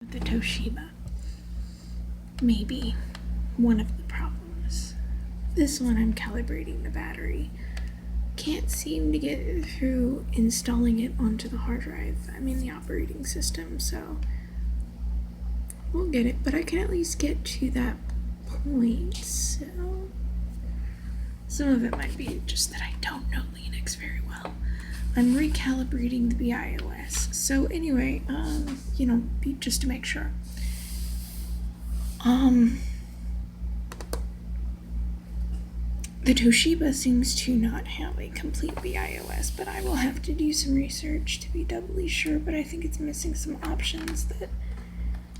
The Toshiba may be one of the problems. This one, I'm calibrating the battery. Can't seem to get through installing it onto the hard drive. I'm in the operating system, so we'll get it, but I can at least get to that point. So some of it might be just that I don't know Linux very well. I'm recalibrating the BIOS. So anyway, just to make sure. The Toshiba seems to not have a complete BIOS, but I will have to do some research to be doubly sure, but I think it's missing some options that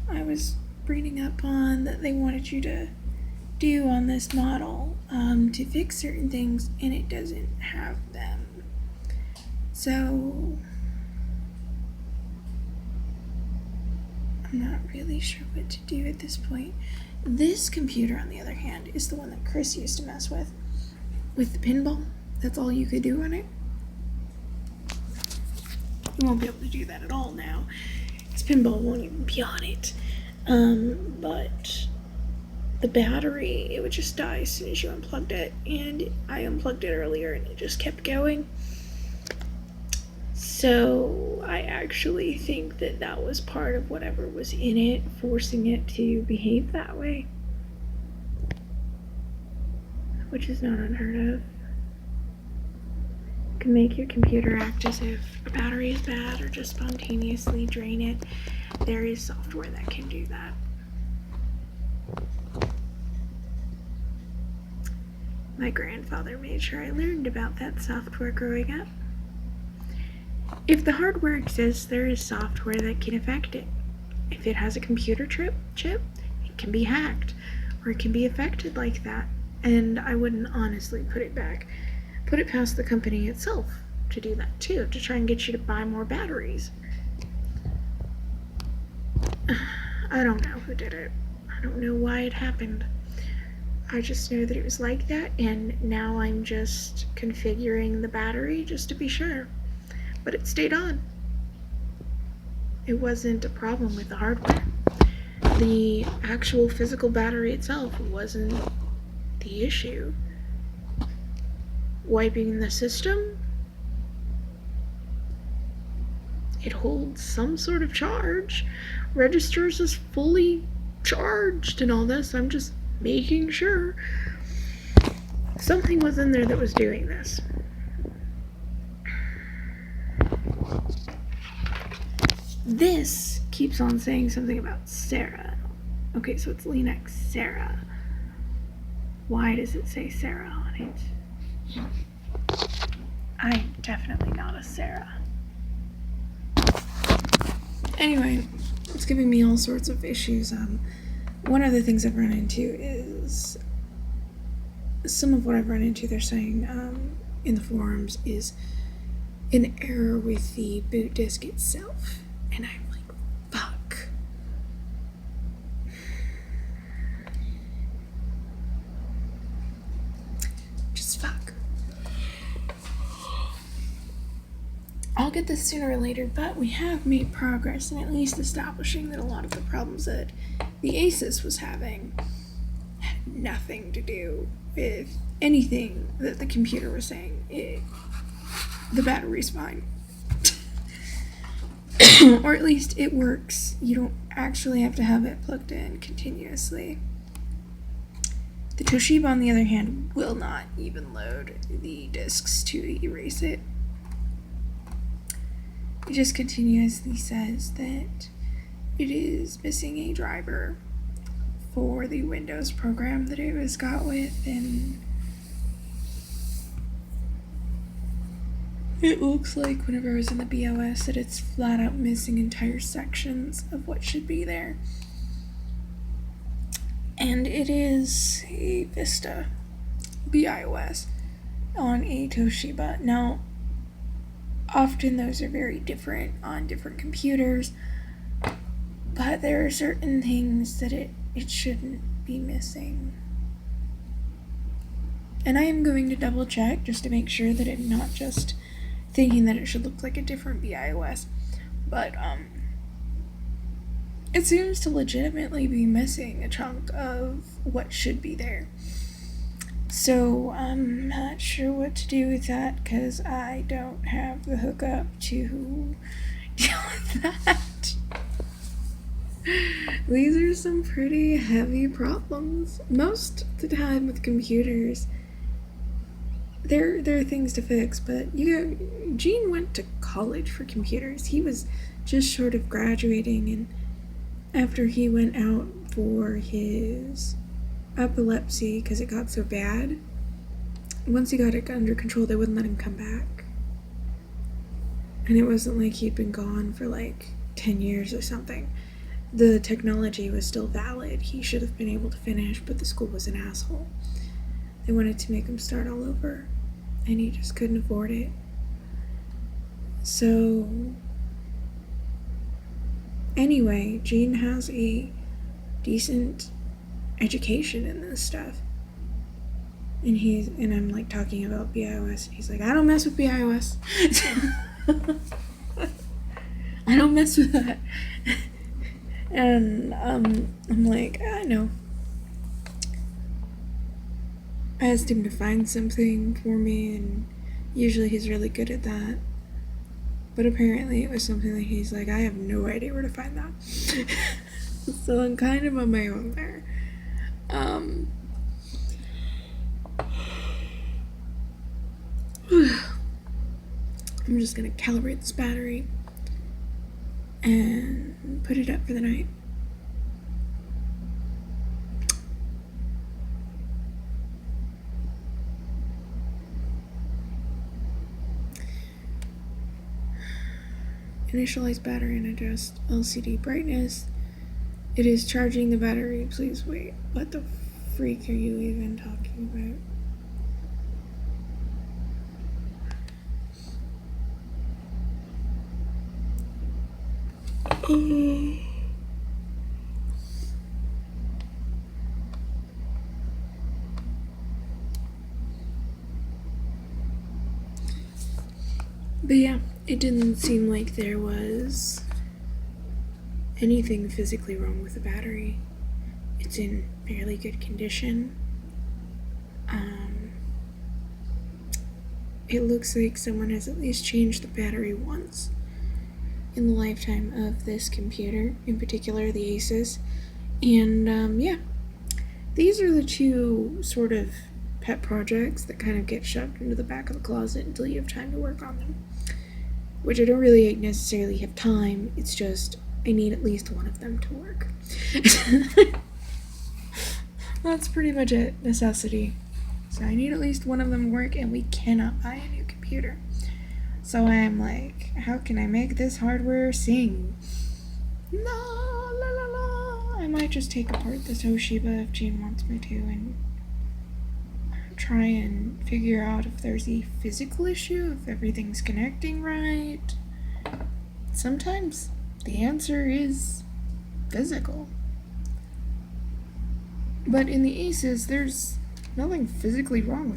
I was reading up on that they wanted you to do on this model to fix certain things, and it doesn't have them. So I'm not really sure what to do at this point. This computer, on the other hand, is the one that Chris used to mess with the pinball. That's all you could do on it. You won't be able to do that at all now, because pinball won't even be on it. But the battery, it would just die as soon as you unplugged it, and I unplugged it earlier and it just kept going. So I actually think that was part of whatever was in it, forcing it to behave that way. Which is not unheard of. You can make your computer act as if a battery is bad or just spontaneously drain it. There is software that can do that. My grandfather made sure I learned about that software growing up. If the hardware exists, there is software that can affect it. If it has a computer chip, it can be hacked, or it can be affected like that. And I wouldn't honestly put it past the company itself to do that too, to try and get you to buy more batteries. I don't know who did it. I don't know why it happened. I just know that it was like that, and now I'm just configuring the battery just to be sure. But it stayed on. It wasn't a problem with the hardware. The actual physical battery itself wasn't the issue. Wiping the system, it holds some sort of charge, registers as fully charged and all this. I'm just making sure something was in there that was doing this. This keeps on saying something about Sarah. Okay, so it's Linux Sarah. Why does it say Sarah on it? I'm definitely not a Sarah. Anyway, it's giving me all sorts of issues. One of the things I've run into is some of what I've run into, they're saying in the forums, is an error with the boot disk itself. And I'm like, fuck. Just fuck. I'll get this sooner or later, but we have made progress in at least establishing that a lot of the problems that the Asus was having had nothing to do with anything that the computer was saying. The battery's fine. Or at least it works. You don't actually have to have it plugged in continuously. The Toshiba, on the other hand, will not even load the disks to erase it. It just continuously says that it is missing a driver for the Windows program that it was got with, and it looks like whenever I was in the BOS that it's flat out missing entire sections of what should be there. And it is a Vista BIOS on a Toshiba. Now, often those are very different on different computers, but there are certain things that it shouldn't be missing. And I am going to double check just to make sure that I'm not just thinking that it should look like a different BIOS, but it seems to legitimately be missing a chunk of what should be there. So I'm not sure what to do with that because I don't have the hookup to deal with that. These are some pretty heavy problems. Most of the time with computers, there are things to fix, but Gene went to college for computers. He was just short of graduating, and after he went out for his epilepsy because it got so bad, once he got it under control, they wouldn't let him come back. And it wasn't like he'd been gone for like 10 years or something. The technology was still valid. He should have been able to finish, but the school was an asshole. They wanted to make him start all over, and he just couldn't afford it. So anyway, Gene has a decent education in this stuff. And I'm like talking about BIOS, and he's like, I don't mess with BIOS. I don't mess with that. And I'm like, I know. I asked him to find something for me, and usually he's really good at that. But apparently it was something that he's like, I have no idea where to find that. So I'm kind of on my own there. I'm just gonna calibrate this battery and put it up for the night. Initialize battery and adjust LCD brightness. It is charging the battery. Please wait. What the freak are you even talking about? But yeah, it didn't seem like there was anything physically wrong with the battery. It's in fairly good condition. It looks like someone has at least changed the battery once in the lifetime of this computer, in particular the Asus. And yeah, these are the two sort of pet projects that kind of get shoved into the back of the closet until you have time to work on them. Which I don't really necessarily have time, it's just I need at least one of them to work. That's pretty much it. Necessity. So I need at least one of them to work, and we cannot buy a new computer. So I'm like, how can I make this hardware sing? La la la la. I might just take apart the Toshiba if Gene wants me to and try and figure out if there's a physical issue, if everything's connecting right. Sometimes the answer is physical. But in the Asus, there's nothing physically wrong with